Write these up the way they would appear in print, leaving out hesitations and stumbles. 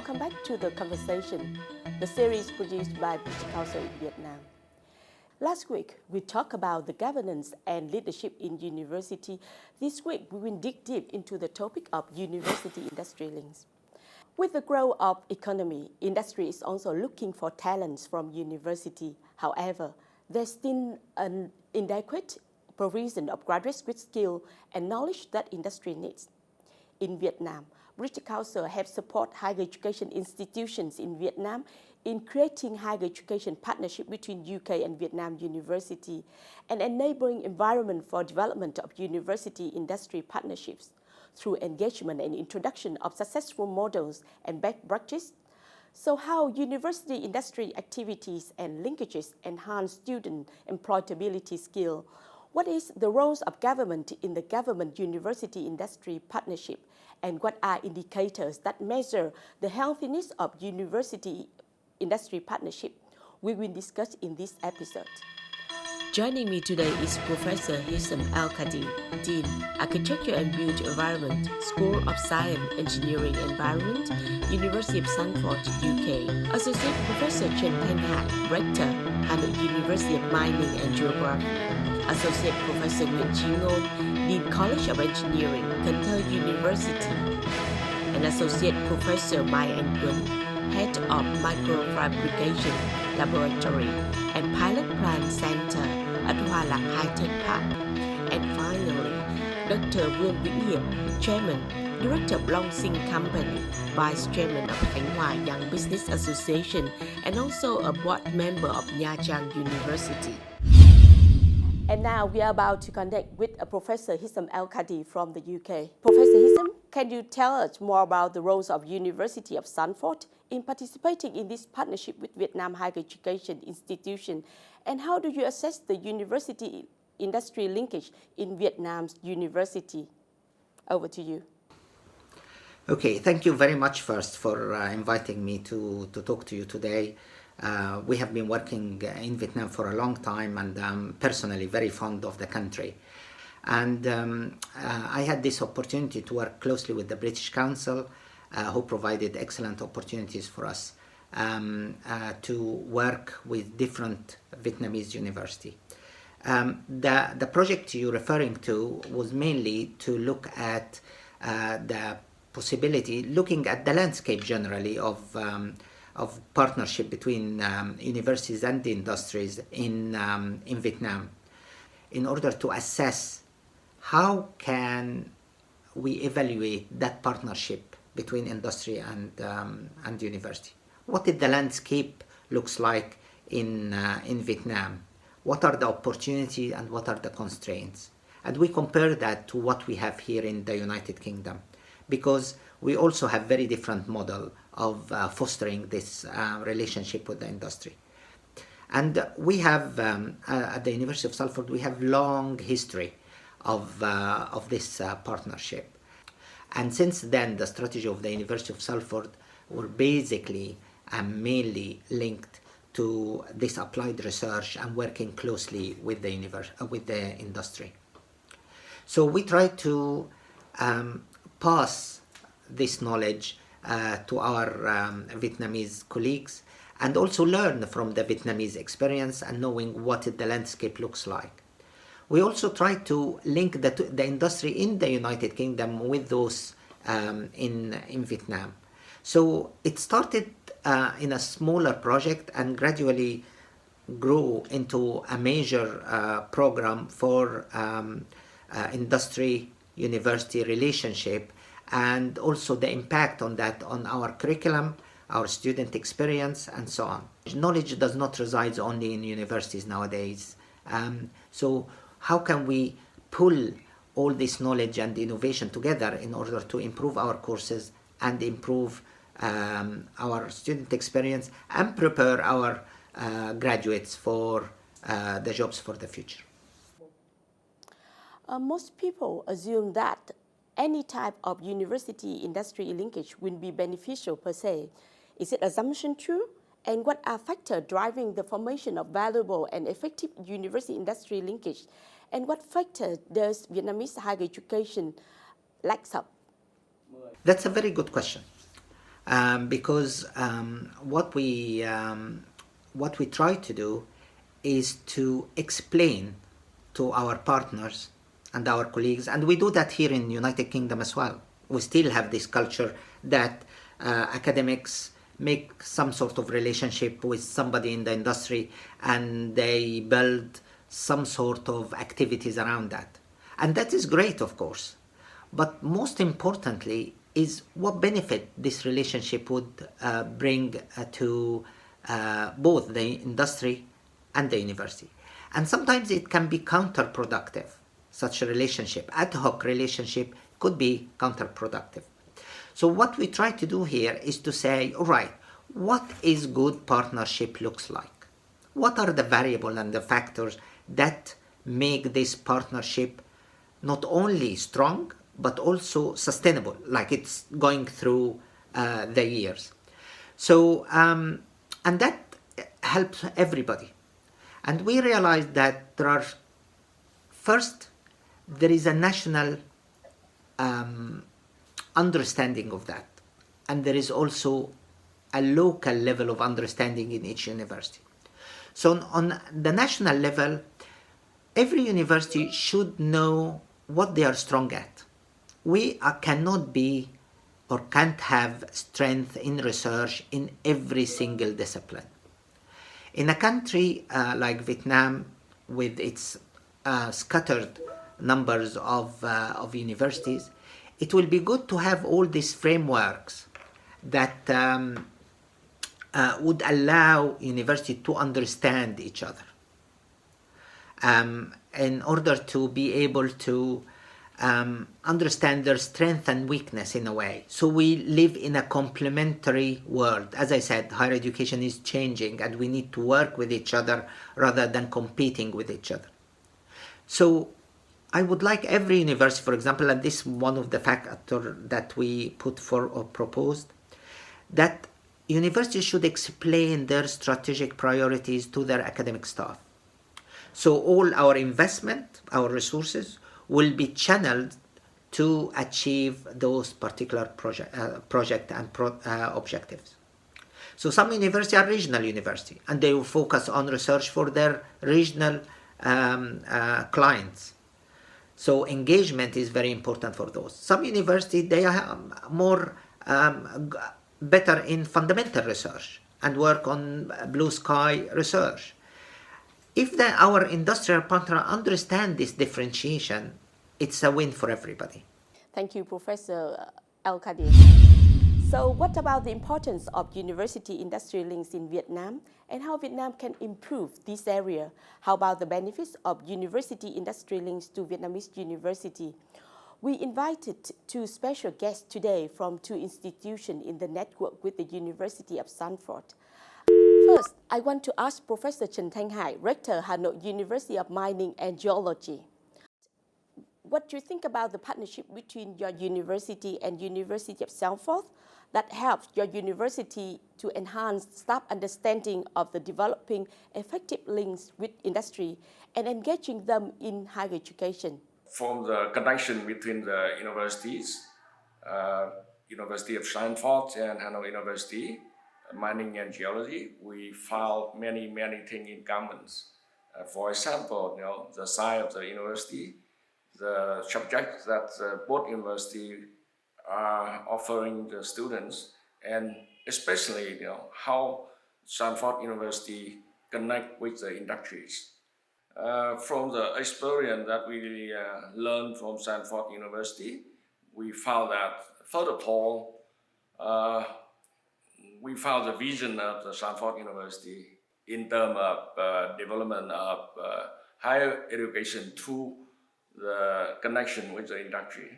welcome back to The Conversation, the series produced by British Council in Vietnam. Last week, we talked about the governance and leadership in university. This week, we will dig deep into the topic of university-industry links. With the growth of economy, industry is also looking for talents from university. However, there's still an inadequate provision of graduates with skill and knowledge that industry needs. In Vietnam, British Council have supported higher education institutions in Vietnam in creating higher education partnership between UK and Vietnam University and enabling environment for development of university industry partnerships through engagement and introduction of successful models and best practice. So how university industry activities and linkages enhance student employability skill? What is the roles of government in the government-university industry partnership? And what are indicators that measure the healthiness of university industry partnership? We will discuss in this episode. Joining me today is Professor Hisham Elkadi, Dean, Architecture and Built Environment, School of Science, Engineering Environment, University of Sanford, UK. Associate Professor Trần Thành Hải, Rector, Hà University of Mining and Geography. Associate Professor Nguyễn Chí Ngôn, Dean College of Engineering, Cần Thơ University. And Associate Professor Mai Angdun, Head of Microfabrication Laboratory and Pilot Plant Center at Hoa Lạc High Tech Park. And finally, Dr. Vương Vĩnh Hiệp, Chairman, Director of Long Sinh Company, Vice Chairman of Khánh Hòa Young Business Association, and also a board member of Nha Trang University. And now we are about to connect with Professor Hisham Elkadi from the UK. Professor Hisham, can you tell us more about the roles of University of Sanford in participating in this partnership with Vietnam Higher Education Institution? And how do you assess the university industry linkage in Vietnam's university? Over to you. Okay, thank you very much first for inviting me to talk to you today. We have been working in Vietnam for a long time, and I'm personally very fond of the country. And I had this opportunity to work closely with the British Council, who provided excellent opportunities for us to work with different Vietnamese universities. The project you're referring to was mainly to look at the possibility, looking at the landscape generally of partnership between universities and the industries in Vietnam, in order to assess how can we evaluate that partnership between industry and university. What did the landscape looks like in Vietnam? What are the opportunities and what are the constraints? And we compare that to what we have here in the United Kingdom, because we also have very different model of fostering this relationship with the industry. And we have, at the University of Salford, we have long history of this partnership. And since then, the strategy of the University of Salford were basically and mainly linked to this applied research and working closely with the industry. So we try to pass this knowledge to our Vietnamese colleagues, and also learn from the Vietnamese experience and knowing what the landscape looks like. We also try to link the industry in the United Kingdom with those in Vietnam. So it started in a smaller project and gradually grew into a major program for industry-university relationship, and also the impact on that on our curriculum, our student experience, and so on. Knowledge does not reside only in universities nowadays. So how can we pull all this knowledge and innovation together in order to improve our courses and improve our student experience and prepare our graduates for the jobs for the future? Most people assume that any type of university-industry linkage will be beneficial per se. Is it assumption true? And what are factors driving the formation of valuable and effective university-industry linkage? And what factor does Vietnamese higher education lacks up? That's a very good question. because what we try to do is to explain to our partners and our colleagues, and we do that here in United Kingdom as well. We still have this culture that academics make some sort of relationship with somebody in the industry and they build some sort of activities around that. And that is great, of course. But most importantly is what benefit this relationship would bring to both the industry and the university. And sometimes it can be counterproductive. Such a relationship, ad hoc relationship, could be counterproductive. So what we try to do here is to say, all right, what is good partnership looks like? What are the variables and the factors that make this partnership not only strong, but also sustainable, like it's going through the years. So, and that helps everybody. And we realized that there is a national understanding of that. And there is also a local level of understanding in each university. So on the national level, every university should know what they are strong at. We cannot be or can't have strength in research in every single discipline. In a country like Vietnam, with its scattered numbers of universities, it will be good to have all these frameworks that would allow universities to understand each other in order to be able to understand their strength and weakness in a way. So we live in a complementary world. As I said, higher education is changing and we need to work with each other rather than competing with each other. So I would like every university, for example, and this is one of the factors that we put for or proposed, that universities should explain their strategic priorities to their academic staff. So all our investment, our resources, will be channeled to achieve those particular project and objectives. So some universities are regional university, and they will focus on research for their regional clients. So engagement is very important for those. Some universities, they are more better in fundamental research and work on blue sky research. If our industrial partner understand this differentiation, it's a win for everybody. Thank you, Professor Elkadi. So what about the importance of university-industry links in Vietnam and how Vietnam can improve this area? How about the benefits of university-industry links to Vietnamese university? We invited two special guests today from two institutions in the network with the University of Stanford. First, I want to ask Professor Trần Thành Hải, Rector, Hanoi University of Mining and Geology. What do you think about the partnership between your university and University of Stanford that helps your university to enhance staff understanding of the developing effective links with industry and engaging them in higher education? From the connection between the universities, University of Stanford and Hanoi University, mining and geology, we found many things in common. For example, the size of the university, the subjects that both universities are offering the students, and especially how Stanford University connect with the industries. From the experience that we learned from Stanford University, we found that first of all, we found the vision of the Stanford University in terms of development of higher education through the connection with the industry.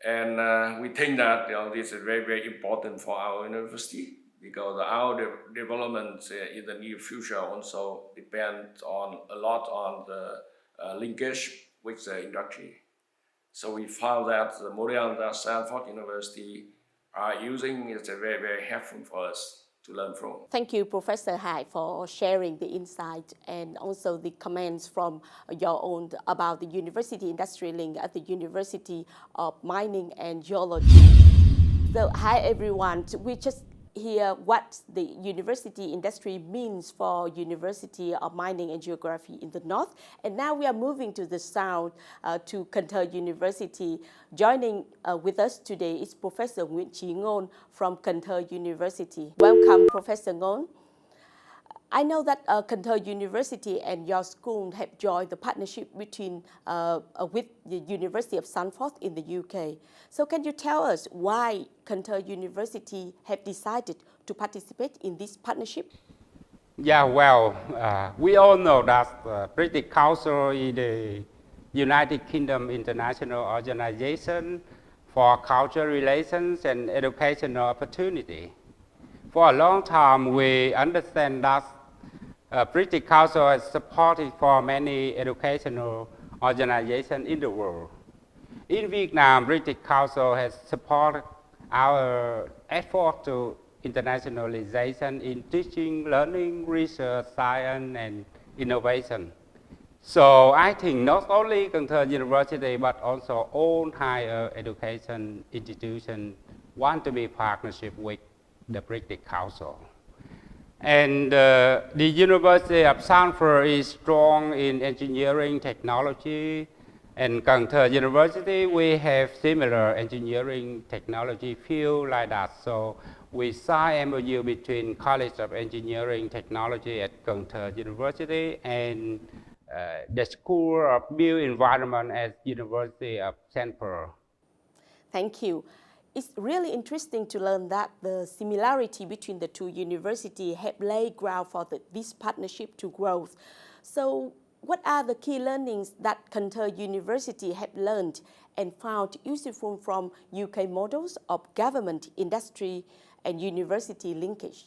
And we think that this is very important for our university because our development in the near future also depends a lot on the linkage with the industry. So we found that the model that Stanford University are using is very helpful for us to learn from. Thank you, Professor Hải, for sharing the insight and also the comments from your own about the university industry link at the University of Mining and Geology. So, hi everyone. We just hear what the university industry means for University of Mining and Geography in the North. And now we are moving to the South, to Cần Thơ University. Joining with us today is Professor Nguyễn Chí Ngôn from Cần Thơ University. Welcome, Professor Ngôn. I know that Cần Thơ University and your school have joined the partnership between with the University of Stanford in the UK. So can you tell us why Cần Thơ University have decided to participate in this partnership? Yeah, well, we all know that British Council is the United Kingdom International Organization for Cultural Relations and Educational Opportunity. For a long time, we understand that British Council has supported for many educational organizations in the world. In Vietnam, British Council has supported our effort to internationalization in teaching, learning, research, science, and innovation. So I think not only Cần Thơ University, but also all higher education institutions want to be partnership with the British Council. And the University of Stanford is strong in engineering technology, and Cần Thơ University, we have similar engineering technology field like that. So we signed MOU between College of Engineering Technology at Cần Thơ University and the School of Built Environment at University of Stanford. Thank you. It's really interesting to learn that the similarity between the two universities have laid ground for this partnership to growth. So what are the key learnings that Cần Thơ University have learned and found useful from UK models of government, industry, and university linkage?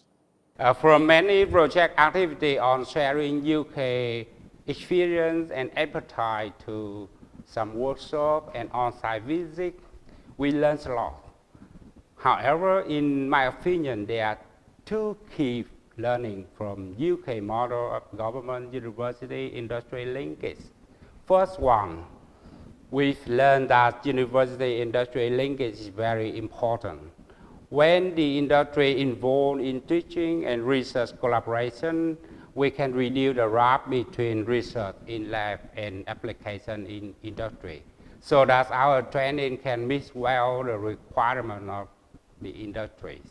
From many project activity on sharing UK experience and appetite to some workshop and on-site visit, we learned a lot. However, in my opinion, there are two key learning from UK model of government, university, industry linkage. First one, we've learned that university industry linkage is very important. When the industry involved in teaching and research collaboration, we can reduce the gap between research in lab and application in industry, so that our training can meet well the requirement of the industries.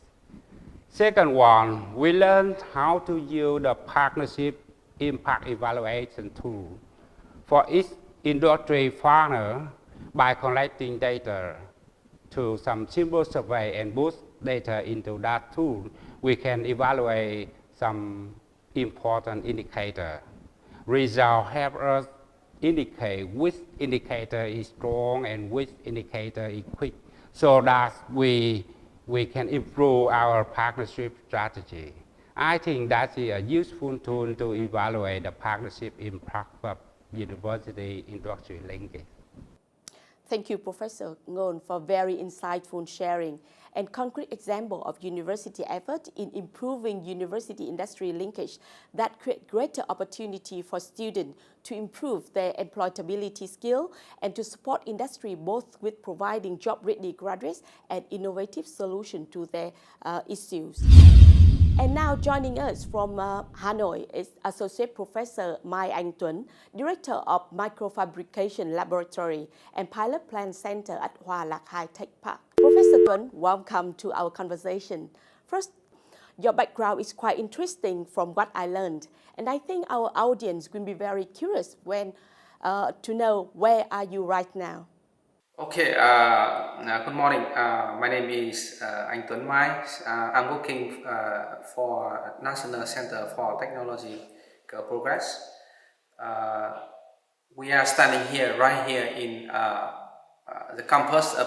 Second one, we learned how to use the partnership impact evaluation tool for each industry partner by collecting data to some simple survey and boost data into that tool. We can evaluate some important indicator. Results help us indicate which indicator is strong and which indicator is quick, so that we can improve our partnership strategy. I think that's a useful tool to evaluate the partnership impact of university industry linkage. Thank you, Professor Ngôn, for very insightful sharing and concrete example of university effort in improving university industry linkage that create greater opportunity for students to improve their employability skill and to support industry both with providing job-ready graduates and innovative solutions to their issues. And now joining us from Hanoi is Associate Professor Mai Angdun, Director of Microfabrication Laboratory and Pilot Plant Center at Hòa Lạc High Tech Park. Professor Tuấn, welcome to our conversation. First, your background is quite interesting from what I learned, and I think our audience will be very curious to know where are you right now. Okay, good morning. My name is Anh Tuấn Mai. I'm working for National Center for Technological Progress. We are standing here, right here in the campus of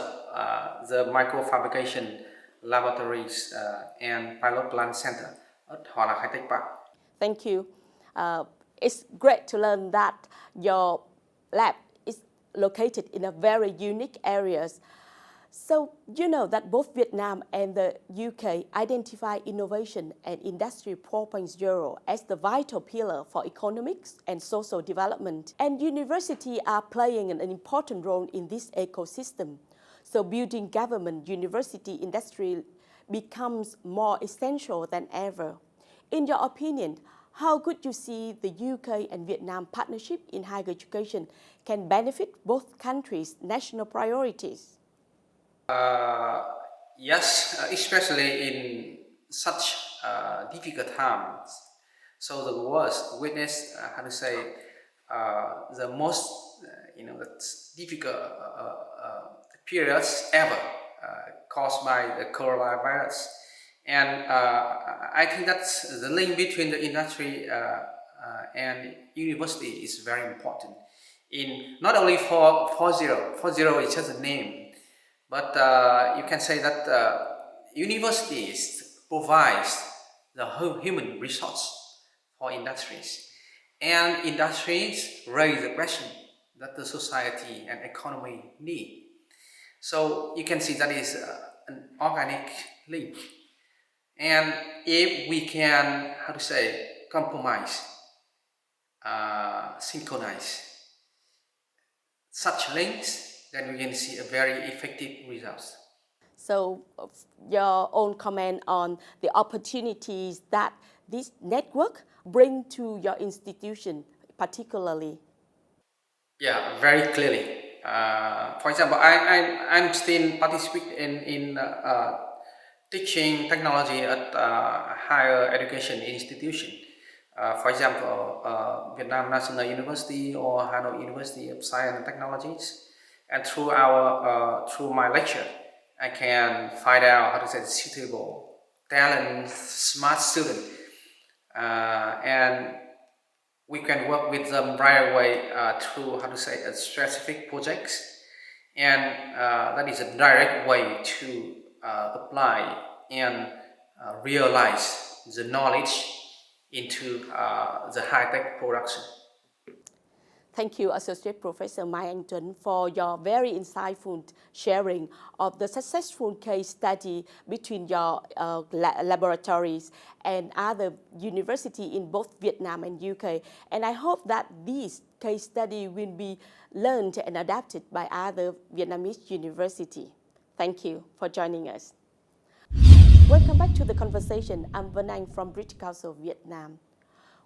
the Microfabrication Laboratories and Pilot Plant Center at Hòa Lạc High Tech Park. Thank you. It's great to learn that your lab is located in a very unique areas. So you know that both Vietnam and the UK identify innovation and Industry 4.0 as the vital pillar for economics and social development, and universities are playing an important role in this ecosystem. So building government university industry becomes more essential than ever. In your opinion, how could you see the UK and Vietnam partnership in higher education can benefit both countries' national priorities? Yes, especially in such difficult times. So the world witnessed, the most, the difficult periods ever caused by the coronavirus. And I think that's the link between the industry and university is very important. In not only for 4.0 is just a name, but you can say that universities provides the human resource for industries, and industries raise the question that the society and economy need. So you can see that is an organic link. And if we can, compromise, synchronize such links, then we can see a very effective results. So your own comment on the opportunities that this network bring to your institution particularly? Yeah, very clearly. For example, I'm still participating in teaching technology at higher education institution. For example, Vietnam National University or Hanoi University of Science and Technologies. And through my lecture, I can find out suitable, talent, smart student, and we can work with them right away through specific projects, and that is a direct way to apply and realize the knowledge into the high-tech production. Thank you, Associate Professor Mai Angdun, for your very insightful sharing of the successful case study between your laboratories and other universities in both Vietnam and UK. And I hope that this case study will be learned and adapted by other Vietnamese universities. Thank you for joining us. Welcome back to the conversation. I'm Vân Anh from British Council, Vietnam.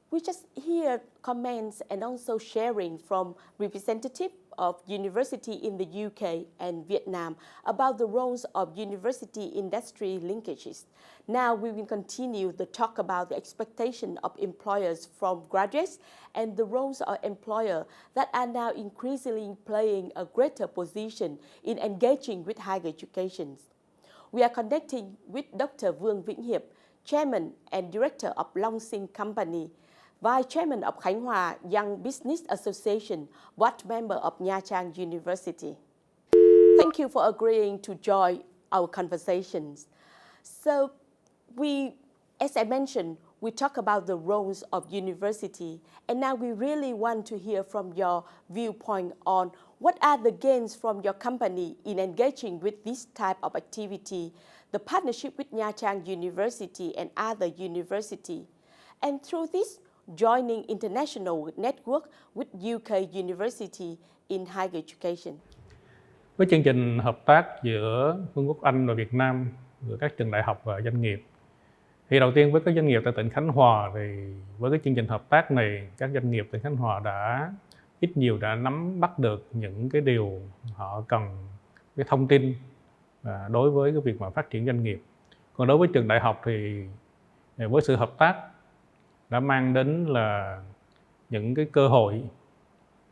We just hear comments and also sharing from representatives of university in the UK and Vietnam about the roles of university industry linkages. Now we will continue the talk about the expectation of employers from graduates and the roles of employers that are now increasingly playing a greater position in engaging with higher education. We are connecting with Dr. Vương Vĩnh Hiệp, Chairman and Director of Long Sinh Company, Vice Chairman of Khánh Hòa Young Business Association, Board Member of Nha Trang University. Thank you for agreeing to join our conversations. So as I mentioned, we talk about the roles of university, and now we really want to hear from your viewpoint on what are the gains from your company in engaging with this type of activity, the partnership with Nha Trang University and other universities, and through this, joining international network with UK University in higher education. Với chương trình hợp tác giữa Vương quốc Anh và Việt Nam, giữa các trường đại học và doanh nghiệp, thì đầu tiên với các doanh nghiệp tại tỉnh Khánh Hòa, thì với cái chương trình hợp tác này, các doanh nghiệp tỉnh Khánh Hòa đã ít nhiều đã nắm bắt được những cái điều họ cần, cái thông tin đối với cái việc mà phát triển doanh nghiệp. Còn đối với trường đại học thì với sự hợp tác đã mang đến là những cái cơ hội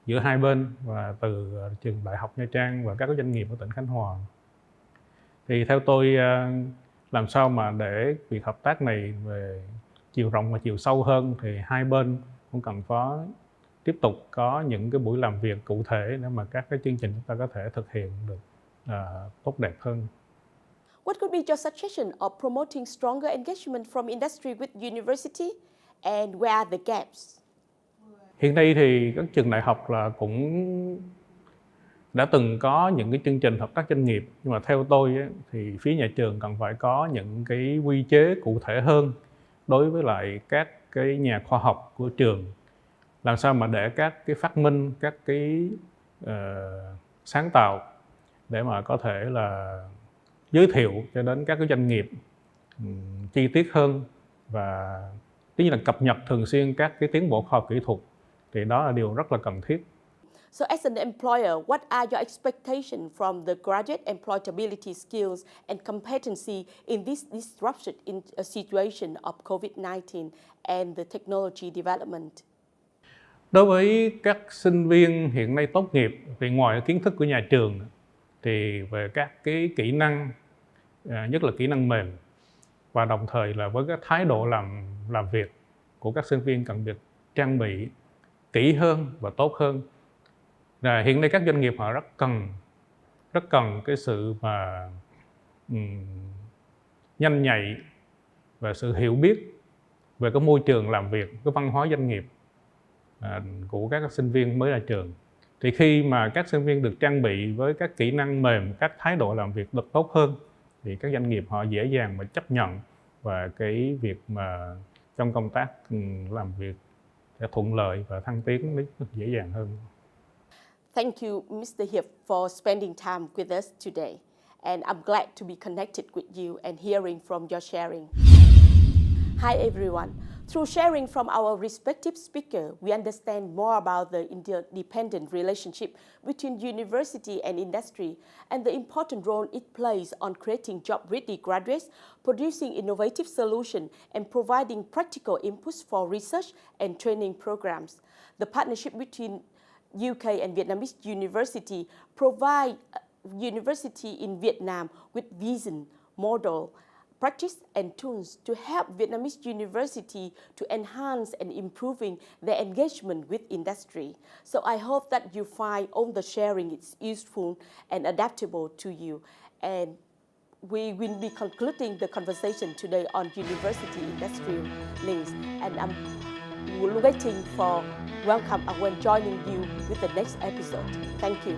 giữa hai bên, và từ trường Đại học Nha Trang và các doanh nghiệp ở tỉnh Khánh Hòa. Thì theo tôi, làm sao mà để việc hợp tác này về chiều rộng và chiều sâu hơn thì hai bên cũng cần có tiếp tục có những cái buổi làm việc cụ thể để mà các cái chương trình chúng ta có thể thực hiện được tốt đẹp hơn. What could be your suggestion of promoting stronger engagement from industry with university? And where are the gaps? Hiện nay thì các trường đại học là cũng đã từng có những cái chương trình hợp tác doanh nghiệp, nhưng mà theo tôi thì phía nhà trường cần phải có những cái quy chế cụ thể hơn đối với lại các cái nhà khoa học của trường, làm sao mà để các cái phát minh, các cái sáng tạo để mà có thể là giới thiệu cho đến các cái doanh nghiệp chi tiết hơn và tất nhiên là cập nhật thường xuyên các cái tiến bộ khoa học kỹ thuật, thì đó là điều rất là cần thiết. So as an employer, what are your expectations from the graduate employability skills and competency in this disruption in a situation of COVID-19 and the technology development? Đối với các sinh viên hiện nay tốt nghiệp thì ngoài kiến thức của nhà trường thì về các cái kỹ năng, nhất là kỹ năng mềm, và đồng thời là với cái thái độ làm việc của các sinh viên cần được trang bị kỹ hơn và tốt hơn. Hiện nay các doanh nghiệp họ rất cần cái sự mà nhanh nhạy và sự hiểu biết về cái môi trường làm việc, cái văn hóa doanh nghiệp của các sinh viên mới ra trường. Thì khi mà các sinh viên được trang bị với các kỹ năng mềm, các thái độ làm việc được tốt hơn, thì các doanh nghiệp họ dễ dàng mà chấp nhận, và cái việc mà trong công tác làm việc sẽ thuận lợi và thăng tiến rất dễ dàng hơn. Thank you, Mr. Hiệp, for spending time with us today. And I'm glad to be connected with you and hearing from your sharing. Hi, everyone. Through sharing from our respective speakers, we understand more about the interdependent relationship between university and industry and the important role it plays on creating job-ready graduates, producing innovative solutions, and providing practical inputs for research and training programs. The partnership between UK and Vietnamese university provide university in Vietnam with vision, model, practice and tools to help Vietnamese university to enhance and improving their engagement with industry. So I hope that you find all the sharing is useful and adaptable to you. And we will be concluding the conversation today on university industrial links. And I'm waiting for welcome when joining you with the next episode. Thank you.